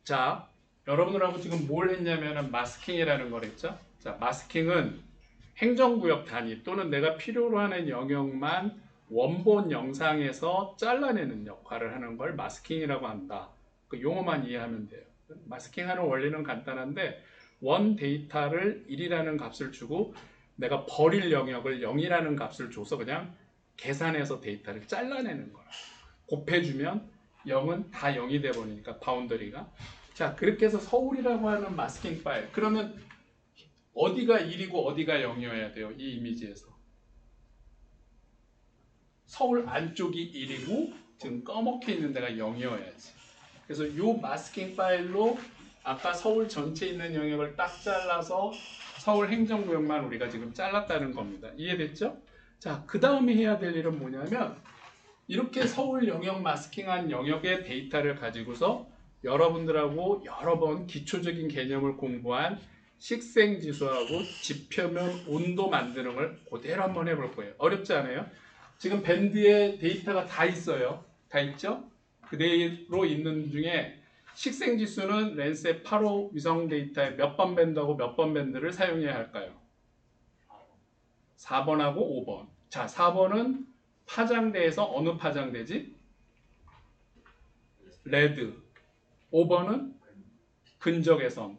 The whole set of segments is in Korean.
자, 여러분들하고 지금 뭘 했냐면은 마스킹이라는 걸 했죠. 자, 마스킹은 행정구역 단위 또는 내가 필요로 하는 영역만 원본 영상에서 잘라내는 역할을 하는 걸 마스킹이라고 한다. 그 용어만 이해하면 돼요. 마스킹하는 원리는 간단한데 원 데이터를 1이라는 값을 주고 내가 버릴 영역을 0이라는 값을 줘서 그냥 계산해서 데이터를 잘라내는 거야. 곱해주면 0은 다 0이 돼버리니까 바운더리가. 자, 그렇게 해서 서울이라고 하는 마스킹 파일. 그러면 어디가 1이고 어디가 0이어야 돼요? 이 이미지에서. 서울 안쪽이 1이고 지금 꺼멓게 있는 데가 0이어야지. 그래서 이 마스킹 파일로 아까 서울 전체에 있는 영역을 딱 잘라서 서울 행정구역만 우리가 지금 잘랐다는 겁니다. 이해됐죠? 자, 그 다음에 해야 될 일은 뭐냐면 이렇게 서울 영역 마스킹한 영역의 데이터를 가지고서 여러분들하고 여러 번 기초적인 개념을 공부한 식생지수하고 지표면 온도 만드는 걸 그대로 한번 해볼 거예요. 어렵지 않아요? 지금 밴드에 데이터가 다 있어요. 다 있죠? 그대로 있는 중에 식생지수는 랜스의 8호 위성 데이터에 몇 번 밴드하고 몇 번 밴드를 사용해야 할까요? 4번하고 5번. 자, 4번은 파장대에서 어느 파장대지? 레드. 5번은 근적외선.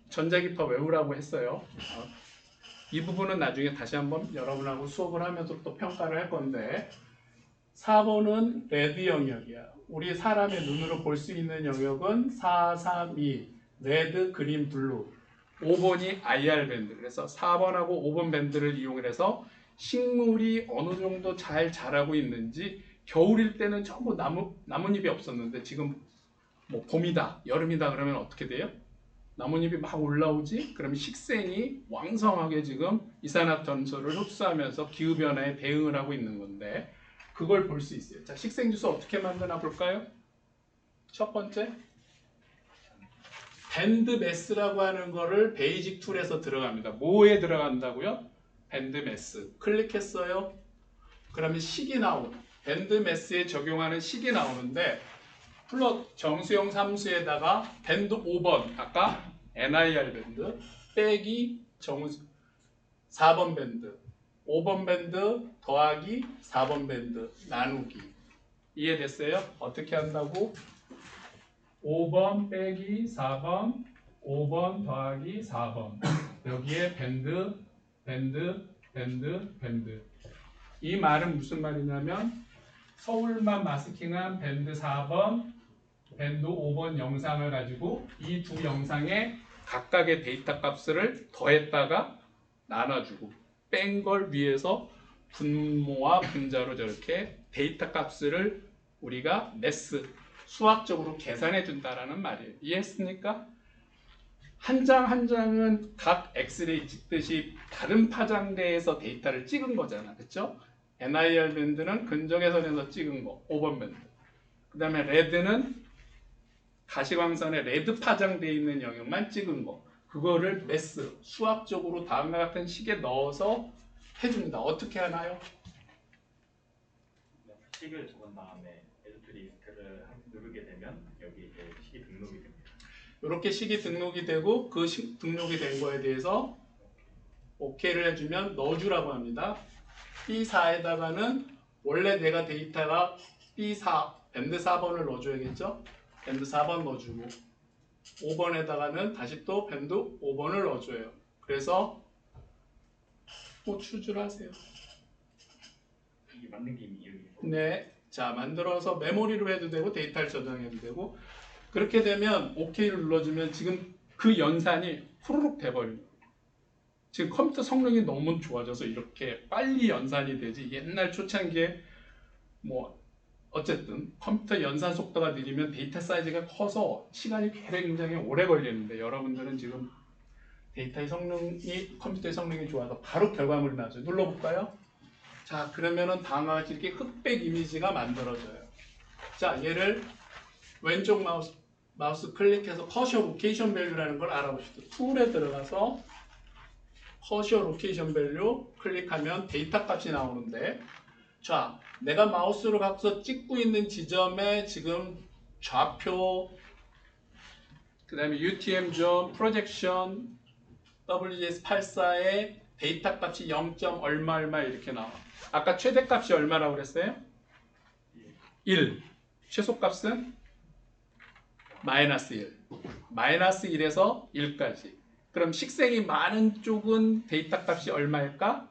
전자기파 외우라고 했어요. 이 부분은 나중에 다시 한번 여러분하고 수업을 하면서 또 평가를 할 건데 4번은 레드 영역이야. 우리 사람의 눈으로 볼 수 있는 영역은 4, 3, 2 레드, 그린, 블루. 5번이 IR 밴드. 그래서 4번하고 5번 밴드를 이용해서 식물이 어느 정도 잘 자라고 있는지 겨울일 때는 전부 나뭇잎이 없었는데 지금 뭐 봄이다, 여름이다 그러면 어떻게 돼요? 나뭇잎이 막 올라오지? 그러면 식생이 왕성하게 지금 이산화탄소를 흡수하면서 기후변화에 대응을 하고 있는 건데 그걸 볼 수 있어요. 자, 식생지수 어떻게 만드나 볼까요? 첫 번째, 밴드 매스라고 하는 거를 베이직 툴에서 들어갑니다. 뭐에 들어간다고요? 밴드 매스. 클릭했어요. 그러면 식이 나오는 밴드 매스에 적용하는 식이 나오는데 플롯 정수형 함수에다가 밴드 5번 아까 NIR 밴드 빼기 4번 밴드 5번 밴드 더하기 4번 밴드 나누기 이해됐어요? 어떻게 한다고? 5번 빼기 4번 5번 더하기 4번 여기에 밴드 이 말은 무슨 말이냐면 서울만 마스킹한 밴드 4번 밴드 5번 영상을 가지고 이 두 영상의 각각의 데이터 값을 더했다가 나눠주고 뺀 걸 위해서 분모와 분자로 저렇게 데이터 값을 우리가 매스 수학적으로 계산해 준다라는 말이에요. 이해했습니까? 한 장 한 장은 각 엑스레이 찍듯이 다른 파장대에서 데이터를 찍은 거잖아. 그렇죠? NIR 밴드는 근적외선에서 찍은 거 5번 밴드. 그 다음에 레드는 가시광선에 레드 파장되어 있는 영역만 찍은 거. 그거를 매스 수학적으로 다음과 같은 식에 넣어서 해줍니다. 어떻게 하나요? 식을 적은 다음에 에디트 리스트를 누르게 되면 여기 이제 식이 등록이 됩니다. 이렇게 식이 등록이 되고 그 식 등록이 된 거에 대해서 OK를 해주면 넣어주라고 합니다. B4에다가는 원래 내가 데이터가 B4 밴드 4번을 넣어줘야겠죠? 밴드 4번 넣어주고 5번에다가는 다시 또 밴드 5번을 넣어줘요. 그래서 또 추주를 하세요. 이게 맞는 게 이미 네, 자 만들어서 메모리로 해도 되고 데이터를 저장해도 되고 그렇게 되면 OK를 눌러주면 지금 그 연산이 후루룩 돼버립니다. 지금 컴퓨터 성능이 너무 좋아져서 이렇게 빨리 연산이 되지 옛날 초창기에 뭐 어쨌든 컴퓨터 연산 속도가 느리면 데이터 사이즈가 커서 시간이 굉장히 오래 걸리는데 여러분들은 지금 데이터의 성능이 컴퓨터의 성능이 좋아서 바로 결과물이 나죠. 눌러볼까요? 자 그러면은 다음과 같이 이렇게 흑백 이미지가 만들어져요. 자 얘를 왼쪽 마우스 클릭해서 커셔 로케이션 밸류라는 걸 알아보시죠. 툴에 들어가서 커셔 로케이션 밸류 클릭하면 데이터 값이 나오는데 자 내가 마우스로 가서 찍고 있는 지점에 지금 좌표 그 다음에 UTM 존, 프로젝션, WGS84의 데이터 값이 0. 얼마 이렇게 나와. 아까 최대 값이 얼마라고 그랬어요? 1. 최소 값은 마이너스 1. 마이너스 1에서 1까지. 그럼 식생이 많은 쪽은 데이터 값이 얼마일까?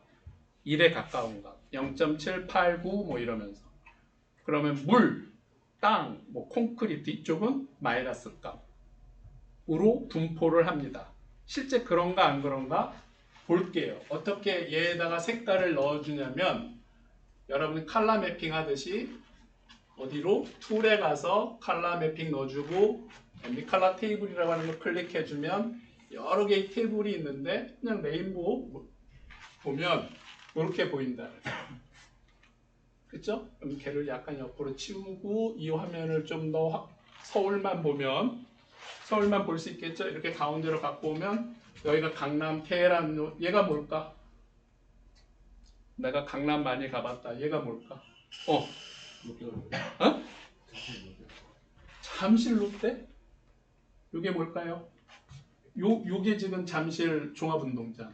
1에 가까운 값. 0.789 뭐 이러면서. 그러면 물, 땅, 뭐 콘크리트 이쪽은 마이너스 값으로 분포를 합니다. 실제 그런가 안 그런가 볼게요. 어떻게 얘에다가 색깔을 넣어주냐면 여러분이 컬러 매핑 하듯이 어디로? 툴에 가서 컬러 매핑 넣어주고 MB 컬러 테이블이라고 하는 걸 클릭해주면 여러 개의 테이블이 있는데 그냥 레인보우 보면 이렇게 보인다. 그쵸? 그럼 걔를 약간 옆으로 치우고 이 화면을 좀 더 서울만 보면 서울만 볼 수 있겠죠? 이렇게 가운데로 갖고 오면 여기가 강남, 테헤란, 얘가 뭘까? 내가 강남 많이 가봤다. 얘가 뭘까? 어? 잠실 롯데? 이게 뭘까요? 요게 지금 잠실 종합운동장.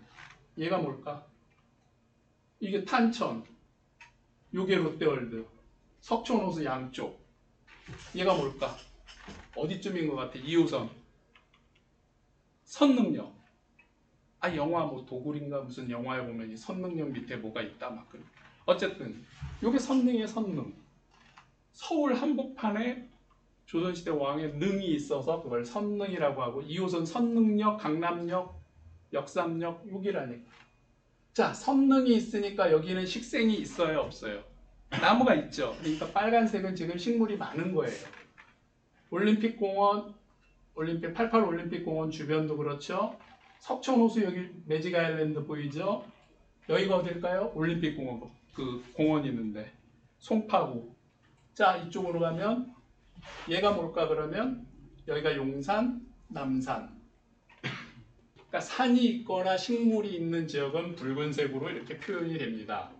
얘가 뭘까? 이게 탄천. 요게 롯데월드. 석촌호수 양쪽. 얘가 뭘까? 어디쯤인 것 같아? 2호선. 선능력. 아, 영화 뭐 도굴인가 무슨 영화에 보면 이 선능력 밑에 뭐가 있다 막 그래. 어쨌든 요게 선능의 선능. 서울 한복판에 조선시대 왕의 능이 있어서 그걸 선능이라고 하고 2호선 선능역, 강남역, 역삼역 여기라니까. 자, 선능이 있으니까 여기는 식생이 있어요, 없어요? 나무가 있죠. 그러니까 빨간색은 지금 식물이 많은 거예요. 올림픽공원, 88 올림픽공원 주변도 그렇죠. 석촌호수 여기 매직 아일랜드 보이죠? 여기가 어딜까요? 올림픽공원 그 공원 있는데 송파구. 자, 이쪽으로 가면 얘가 뭘까 그러면 여기가 용산, 남산. 그러니까 산이 있거나 식물이 있는 지역은 붉은색으로 이렇게 표현이 됩니다.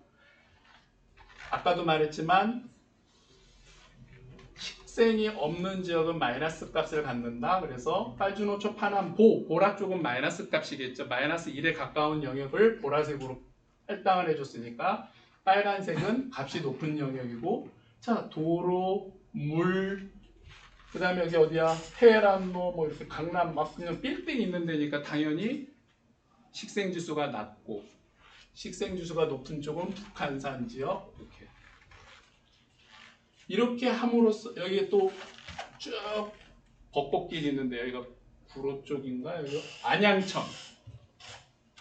아까도 말했지만 식생이 없는 지역은 마이너스 값을 갖는다. 그래서 빨주노초 파남 보라 쪽은 마이너스 값이겠죠. 마이너스 1에 가까운 영역을 보라색으로 할당을 해줬으니까 빨간색은 값이 높은 영역이고, 자, 도로, 물, 그 다음에 여기 어디야? 테헤란로, 뭐 이렇게 강남 막 그냥 빌딩 있는 데니까 당연히 식생지수가 낮고, 식생지수가 높은 쪽은 북한산 지역. 이렇게 함으로써 여기에 또 쭉 벚꽃길이 있는데 여기가 구로 쪽인가? 여기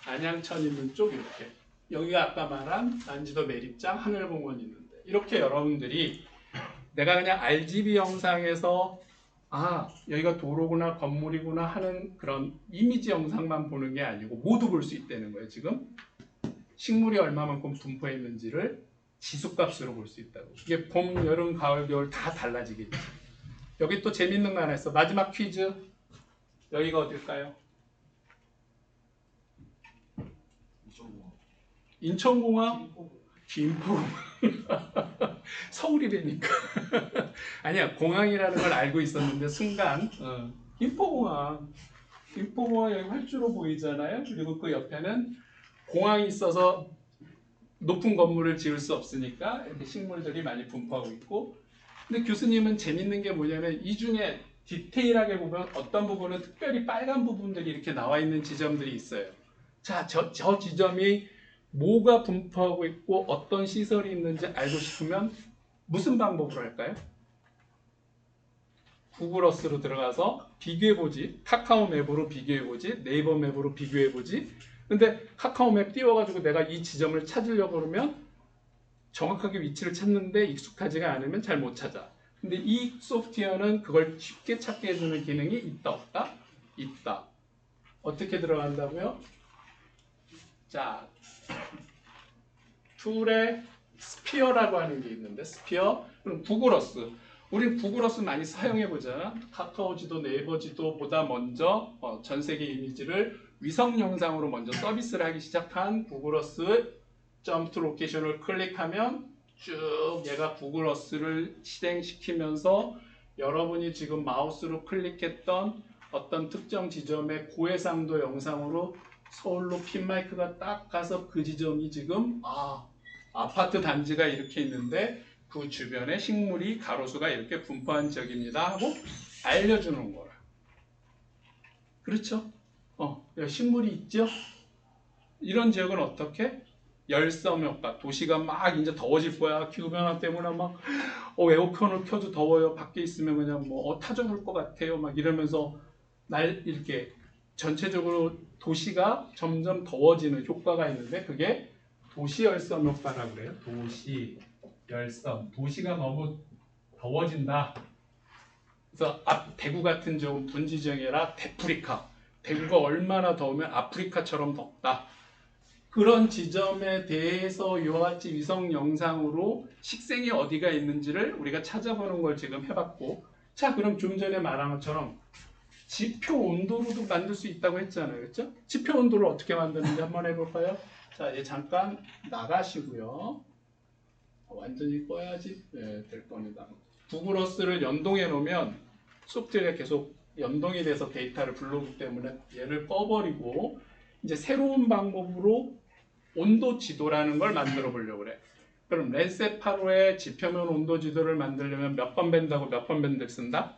안양천 있는 쪽 이렇게. 여기가 아까 말한 난지도 매립장 하늘공원 있는데 이렇게 여러분들이 내가 그냥 RGB 영상에서 아 여기가 도로구나 건물이구나 하는 그런 이미지 영상만 보는 게 아니고 모두 볼 수 있다는 거예요. 지금 식물이 얼마만큼 분포해 있는지를 지수값으로 볼 수 있다고. 이게 봄, 여름, 가을, 겨울 다 달라지겠지. 여기 또 재밌는 거 하나 있어. 마지막 퀴즈. 여기가 어딜까요? 인천공항? 김포공항. 서울이라니까. 아니야, 공항이라는 걸 알고 있었는데 순간 김포공항. 김포공항 여기 활주로 보이잖아요. 그리고 그 옆에는 공항이 있어서 높은 건물을 지을 수 없으니까 이렇게 식물들이 많이 분포하고 있고, 근데 교수님은 재밌는 게 뭐냐면 이 중에 디테일하게 보면 어떤 부분은 특별히 빨간 부분들이 이렇게 나와 있는 지점들이 있어요. 자, 저 지점이 뭐가 분포하고 있고 어떤 시설이 있는지 알고 싶으면 무슨 방법으로 할까요? 구글 어스로 들어가서 비교해보지. 카카오 맵으로 비교해보지. 네이버 맵으로 비교해보지. 근데 카카오 맵 띄워가지고 내가 이 지점을 찾으려고 그러면 정확하게 위치를 찾는데 익숙하지가 않으면 잘 못 찾아. 근데 이 소프트웨어는 그걸 쉽게 찾게 해주는 기능이 있다 없다? 있다. 어떻게 들어간다고요? 자, 툴에 스피어라고 하는 게 있는데 스피어, 그럼 구글 어스. 우린 구글 어스 많이 사용해보자. 카카오 지도, 네이버 지도보다 먼저 전 세계 이미지를 위성 영상으로 먼저 서비스를 하기 시작한 구글 어스 점프 투 로케이션을 클릭하면 쭉 얘가 구글 어스를 실행시키면서 여러분이 지금 마우스로 클릭했던 어떤 특정 지점의 고해상도 영상으로 서울로 핀마이크가 딱 가서 그 지점이 지금 아파트 단지가 이렇게 있는데 그 주변에 식물이 가로수가 이렇게 분포한 지역입니다 하고 알려주는 거라. 그렇죠? 여기 식물이 있죠? 이런 지역은 어떻게? 열섬 효과. 도시가 막 이제 더워질 거야. 기후변화 때문에 막 에어컨을 켜도 더워요. 밖에 있으면 그냥 뭐 타죽을 것 같아요. 막 이러면서 날 이렇게 전체적으로 도시가 점점 더워지는 효과가 있는데 그게 도시 열섬 효과라고 그래요. 도시 열섬. 도시가 너무 더워진다. 그래서 대구 같은 지역은 분지 지역이라 데프리카. 대구가 얼마나 더우면 아프리카처럼 덥다. 그런 지점에 대해서 이와 같이 위성 영상으로 식생이 어디가 있는지를 우리가 찾아보는 걸 지금 해봤고, 자 그럼 좀 전에 말한 것처럼 지표 온도로도 만들 수 있다고 했잖아요, 그렇죠? 지표 온도를 어떻게 만드는지 한번 해볼까요? 자, 이제 잠깐 나가시고요. 완전히 꺼야지 될 겁니다. 구글어스를 연동해 놓으면 소프트웨어가 계속 연동이 돼서 데이터를 불러오기 때문에 얘를 꺼버리고 이제 새로운 방법으로 온도 지도라는 걸 만들어 보려고 그래. 그럼 랜셋8호의 지표면 온도 지도를 만들려면 몇 번 밴드하고 몇 번 밴드를 쓴다?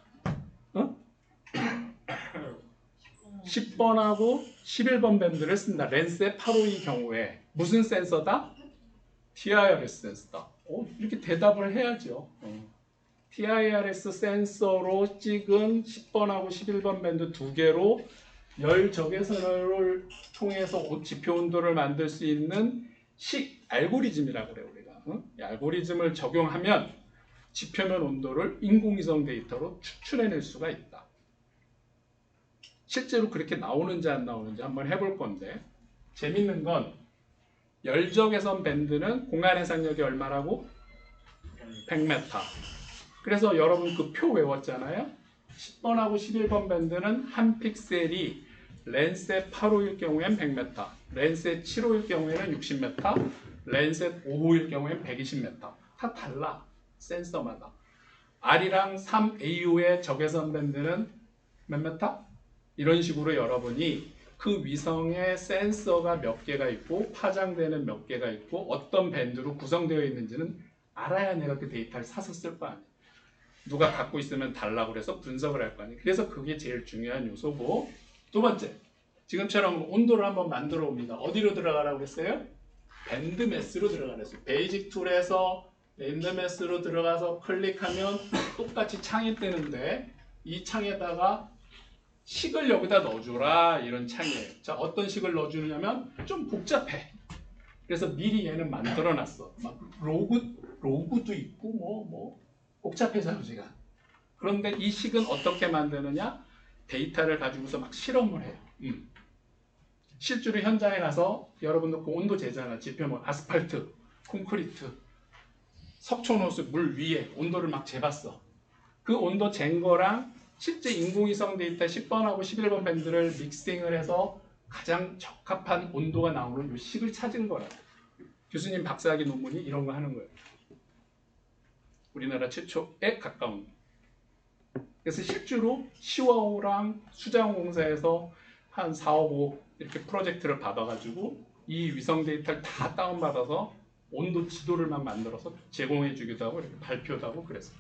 10번하고 11번 밴드를 쓴다. 랜셋8호의 경우에 무슨 센서다? TIRS 센서다. 이렇게 대답을 해야죠. TIRS 센서로 찍은 10번하고 11번 밴드 두 개로 열 적외선을 통해서 지표 온도를 만들 수 있는 알고리즘이라고 그래요, 우리가. 이 알고리즘을 적용하면 지표면 온도를 인공위성 데이터로 추출해낼 수가 있다. 실제로 그렇게 나오는지 안 나오는지 한번 해볼 건데, 재밌는 건 열적외선 밴드는 공간 해상력이 얼마라고? 100m. 그래서 여러분 그 표 외웠잖아요. 10번하고 11번 밴드는 한 픽셀이 랜셋 8호일 경우엔 100m, 랜셋 7호일 경우에는 60m, 랜셋 5호일 경우엔 120m. 다 달라, 센서마다. R이랑 3AU의 적외선 밴드는 몇 메타? 이런 식으로 여러분이 그 위성의 센서가 몇 개가 있고 파장되는 몇 개가 있고 어떤 밴드로 구성되어 있는지는 알아야 내가 그 데이터를 사서 쓸 거 아니에요. 누가 갖고 있으면 달라고 그래서 분석을 할 거 아니에요. 그래서 그게 제일 중요한 요소고, 두 번째, 지금처럼 온도를 한번 만들어 봅니다. 어디로 들어가라고 그랬어요? 밴드매스로 들어가랬어요. 베이직 툴에서 밴드매스로 들어가서 클릭하면 똑같이 창이 뜨는데 이 창에다가 식을 여기다 넣어줘라, 이런 창이에요. 자, 어떤 식을 넣어주냐면 좀 복잡해. 그래서 미리 얘는 만들어놨어. 막 로그도 있고 뭐 복잡해서 지가. 그런데 이 식은 어떻게 만드느냐? 데이터를 가지고서 막 실험을 해요. 실제로 현장에 가서 여러분들 그 온도 재잖아. 지표면 아스팔트, 콘크리트, 석촌호수 물 위에 온도를 막 재봤어. 그 온도 잰 거랑 실제 인공위성 데이터 10번하고 11번 밴드를 믹싱을 해서 가장 적합한 온도가 나오는 이 식을 찾은 거라. 교수님 박사학위 논문이 이런 거 하는 거예요. 우리나라 최초에 가까운. 그래서 실제로 시와호랑 수자원공사에서 한 4, 5 이렇게 프로젝트를 받아가지고 이 위성 데이터를 다 다운받아서 온도 지도를만 만들어서 제공해 주기도 하고 이렇게 발표도 하고 그래서.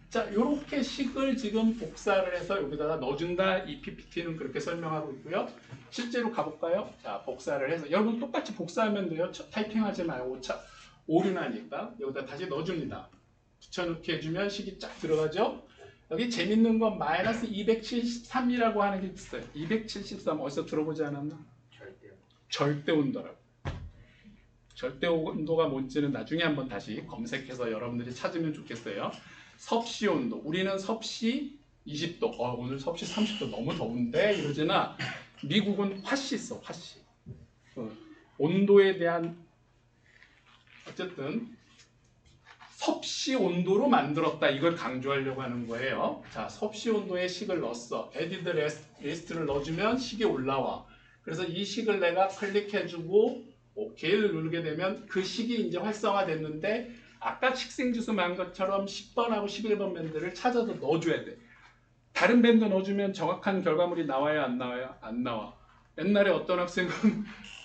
자, 이렇게 식을 지금 복사를 해서 여기다가 넣어준다. 이 PPT는 그렇게 설명하고 있고요. 실제로 가볼까요? 자, 복사를 해서 여러분 똑같이 복사하면 돼요. 타이핑하지 말고 오류나니까 여기다 다시 넣어줍니다. 붙여넣기 해주면 식이 쫙 들어가죠. 여기 재밌는 건 마이너스 273이라고 하는 게 있어요. 273 어디서 들어보지 않았나? 절대 온도라고. 절대 온도가 뭔지는 나중에 한번 다시 검색해서 여러분들이 찾으면 좋겠어요. 섭씨 온도. 우리는 섭씨 20도. 오늘 섭씨 30도 너무 더운데 이러지나 미국은 화씨 써. 화씨. 온도에 대한 어쨌든 섭씨 온도로 만들었다. 이걸 강조하려고 하는 거예요. 자, 섭씨 온도에 식을 넣었어. 에디드 리스트를 넣어주면 식이 올라와. 그래서 이 식을 내가 클릭해주고 OK를 누르게 되면 그 식이 이제 활성화됐는데 아까 식생지수 만 것처럼 10번하고 11번 밴드를 찾아서 넣어줘야 돼. 다른 밴드 넣어주면 정확한 결과물이 나와야 안 나와요? 안 나와. 옛날에 어떤 학생은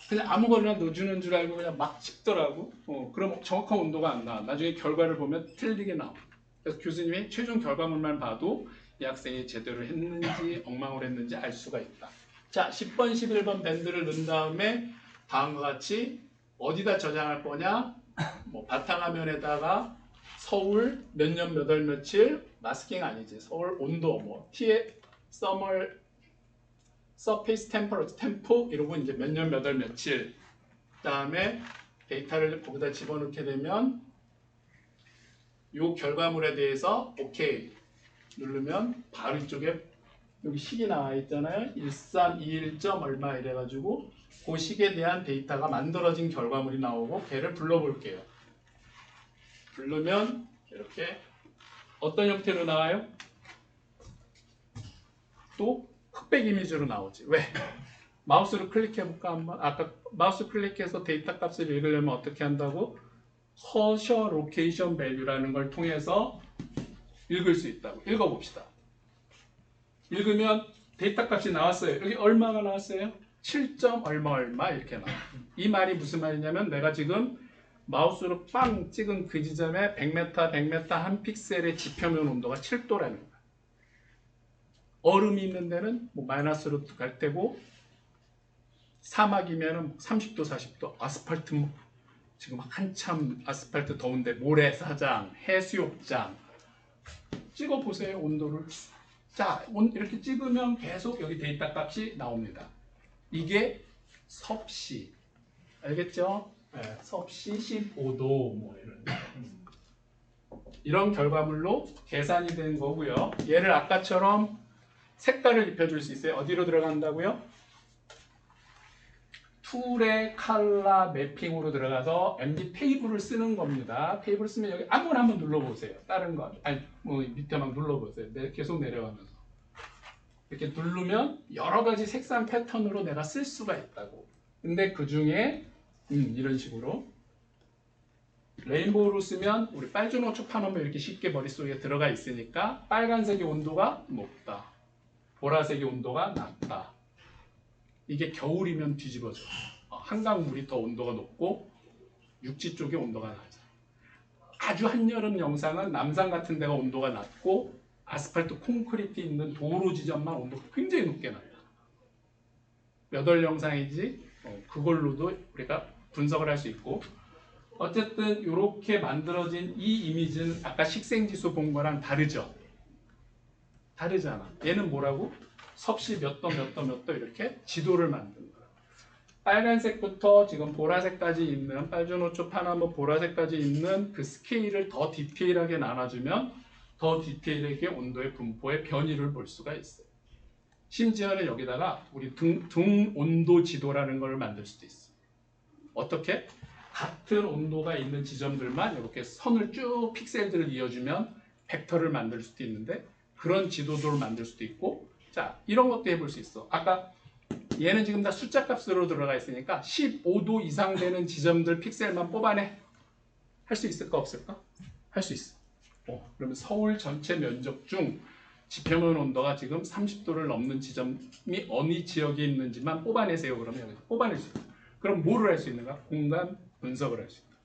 그냥 아무거나 넣어주는 줄 알고 그냥 막 찍더라고. 그럼 정확한 온도가 안 나와. 나중에 결과를 보면 틀리게 나와. 그래서 교수님이 최종 결과물만 봐도 이 학생이 제대로 했는지 엉망을 했는지 알 수가 있다. 자, 10번, 11번 밴드를 넣은 다음에 다음과 같이 어디다 저장할 거냐? 뭐 바탕화면에다가 서울 몇 년 몇 월 며칠 마스킹 아니지. 서울 온도 뭐 T의 서멀 서페이스 템퍼러처 템포 이러고 이제 몇 년 몇 월 며칠 그다음에 데이터를 거기다 집어넣게 되면 요 결과물에 대해서 오케이 누르면 바로 이쪽에 여기 식이 나와 있잖아요. 1321. 얼마 이래가지고 그 식에 대한 데이터가 만들어진 결과물이 나오고 걔를 불러볼게요. 부르면 이렇게 어떤 형태로 나와요? 또 흑백 이미지로 나오지. 왜? 마우스를 클릭해볼까 한번? 아까 마우스 클릭해서 데이터 값을 읽으려면 어떻게 한다고? 커셔 로케이션 밸류라는 걸 통해서 읽을 수 있다고. 읽어봅시다. 읽으면 데이터 값이 나왔어요. 여기 얼마가 나왔어요? 7. 얼마 이렇게 나와요. 이 말이 무슨 말이냐면 내가 지금 마우스로 빵 찍은 그 지점에 100m 한 픽셀의 지표면 온도가 7도라는 거야. 얼음이 있는 데는 뭐 마이너스로 갈 테고 사막이면 30도 40도 아스팔트 뭐 지금 한참 아스팔트 더운데 모래사장 해수욕장 찍어보세요 온도를. 자 이렇게 찍으면 계속 여기 데이터 값이 나옵니다. 이게 섭씨 알겠죠? 네, 섭씨 15도 뭐 이런 결과물로 계산이 된 거고요. 얘를 아까처럼 색깔을 입혀줄 수 있어요. 어디로 들어간다고요? 툴의 컬러 매핑으로 들어가서 MD 테이블을 쓰는 겁니다. 테이블 쓰면 여기 아무거나 한번 눌러보세요. 다른 거 아니 뭐 밑에 막 눌러보세요. 계속 내려가면서 이렇게 누르면 여러 가지 색상 패턴으로 내가 쓸 수가 있다고. 근데 그 중에 이런 식으로 레인보우로 쓰면 우리 빨주노초 파노면 이렇게 쉽게 머릿속에 들어가 있으니까 빨간색의 온도가 높다. 보라색의 온도가 낮다. 이게 겨울이면 뒤집어져. 한강물이 더 온도가 높고 육지 쪽의 온도가 낮아. 아주 한여름 영상은 남산 같은 데가 온도가 낮고 아스팔트 콘크리트 있는 도로 지점만 온도가 굉장히 높게 나요. 몇 월 영상이지 그걸로도 우리가 분석을 할 수 있고 어쨌든 이렇게 만들어진 이 이미지는 아까 식생지수 본 거랑 다르죠? 다르잖아. 얘는 뭐라고? 섭씨 몇 도 몇 도 몇 도 이렇게 지도를 만든 거야. 빨간색부터 지금 보라색까지 있는 빨주노초 파나무 보라색까지 있는 그 스케일을 더 디테일하게 나눠주면 더 디테일하게 온도의 분포의 변이를 볼 수가 있어요. 심지어는 여기다가 우리 등 온도 지도라는 걸 만들 수도 있어. 어떻게? 같은 온도가 있는 지점들만 이렇게 선을 쭉 픽셀들을 이어주면 벡터를 만들 수도 있는데 그런 지도도를 만들 수도 있고 자 이런 것도 해볼 수 있어. 아까 얘는 지금 다 숫자 값으로 들어가 있으니까 15도 이상 되는 지점들 픽셀만 뽑아내. 할 수 있을까 없을까? 할 수 있어. 그러면 서울 전체 면적 중 지표면 온도가 지금 30도를 넘는 지점이 어느 지역에 있는지만 뽑아내세요. 그러면 여기서 뽑아낼 수 있어. 그럼 뭐를 할 수 있는가? 공간 분석을 할 수 있다.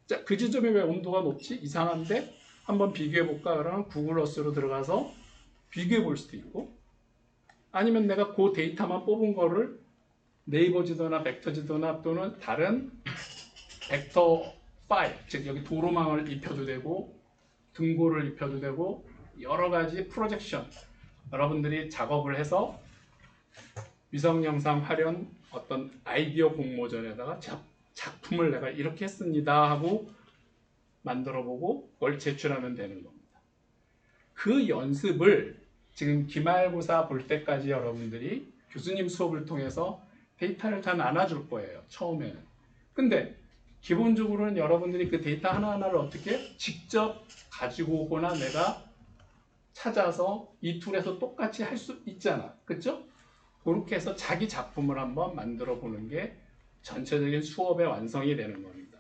자, 그 지점에 왜 온도가 높지? 이상한데? 한번 비교해 볼까? 그러면 구글 어스로 들어가서 비교해 볼 수도 있고 아니면 내가 그 데이터만 뽑은 거를 네이버 지도나 벡터 지도나 또는 다른 벡터 파일, 즉 여기 도로망을 입혀도 되고 등고를 입혀도 되고 여러 가지 프로젝션 여러분들이 작업을 해서 위성 영상 활용 어떤 아이디어 공모전에다가 작품을 내가 이렇게 했습니다 하고 만들어보고 그걸 제출하면 되는 겁니다. 그 연습을 지금 기말고사 볼 때까지 여러분들이 교수님 수업을 통해서 데이터를 다 나눠줄 거예요. 처음에는. 근데 기본적으로는 여러분들이 그 데이터 하나하나를 어떻게 직접 가지고 오거나 내가 찾아서 이 툴에서 똑같이 할 수 있잖아. 그렇죠? 그렇게 해서 자기 작품을 한번 만들어 보는 게 전체적인 수업의 완성이 되는 겁니다.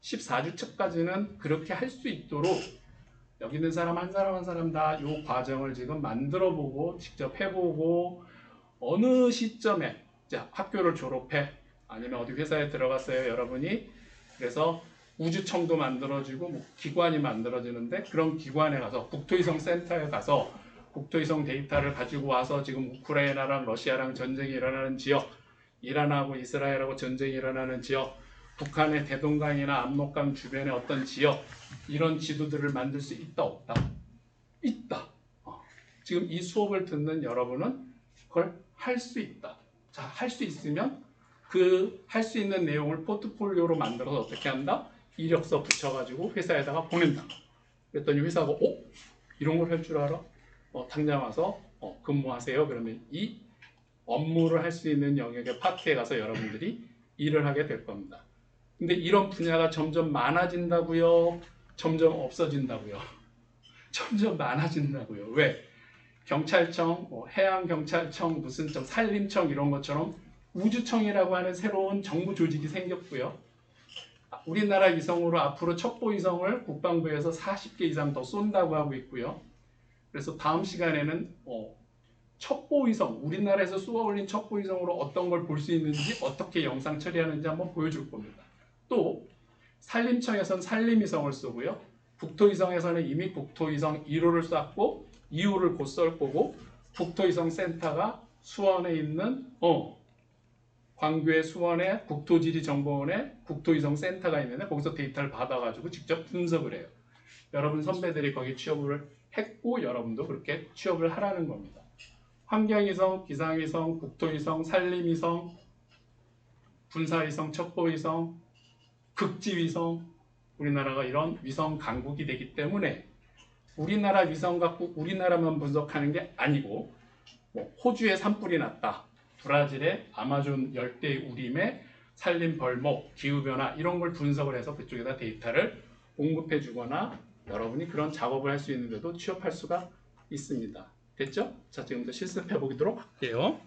14주차까지는 그렇게 할 수 있도록 여기 있는 사람 한 사람 한 사람 다 이 과정을 지금 만들어 보고 직접 해보고 어느 시점에 자, 학교를 졸업해 아니면 어디 회사에 들어갔어요 여러분이. 그래서 우주청도 만들어지고 뭐 기관이 만들어지는데 그런 기관에 가서 국토위성 센터에 가서 국토위성 데이터를 가지고 와서 지금 우크라이나랑 러시아랑 전쟁이 일어나는 지역, 이란하고 이스라엘하고 전쟁이 일어나는 지역, 북한의 대동강이나 압록강 주변의 어떤 지역, 이런 지도들을 만들 수 있다 없다? 있다. 지금 이 수업을 듣는 여러분은 그걸 할 수 있다. 자, 할 수 있으면 그 할 수 있는 내용을 포트폴리오로 만들어서 어떻게 한다? 이력서 붙여가지고 회사에다가 보낸다. 그랬더니 회사가 이런 걸 할 줄 알아? 당장 와서 근무하세요. 그러면 이 업무를 할 수 있는 영역의 파트에 가서 여러분들이 일을 하게 될 겁니다. 근데 이런 분야가 점점 많아진다고요? 점점 없어진다고요? 점점 많아진다고요. 왜? 경찰청, 해양경찰청, 무슨 청, 산림청 이런 것처럼 우주청이라고 하는 새로운 정부 조직이 생겼고요. 우리나라 위성으로 앞으로 첩보 위성을 국방부에서 40개 이상 더 쏜다고 하고 있고요. 그래서 다음 시간에는 첩보 위성, 우리나라에서 쏘아 올린 첩보 위성으로 어떤 걸 볼 수 있는지 어떻게 영상 처리하는지 한번 보여줄 겁니다. 또 산림청에서는 산림위성을 쏘고요. 국토위성에서는 이미 국토위성 1호를 쐈고 2호를 곧 쏠 거고 국토위성 센터가 수원에 있는 광교의 수원에 국토지리정보원에 국토위성 센터가 있는데 거기서 데이터를 받아가지고 직접 분석을 해요. 여러분 선배들이 거기 취업을 했고 여러분도 그렇게 취업을 하라는 겁니다. 환경위성, 기상위성, 국토위성, 산림위성, 군사위성, 첩보위성, 극지위성, 우리나라가 이런 위성 강국이 되기 때문에 우리나라 위성 갖고 우리나라만 분석하는 게 아니고 호주에 산불이 났다. 브라질의 아마존 열대 우림의 산림 벌목, 기후변화 이런 걸 분석을 해서 그쪽에다 데이터를 공급해 주거나 여러분이 그런 작업을 할 수 있는데도 취업할 수가 있습니다. 됐죠? 자, 지금부터 실습해 보도록 할게요.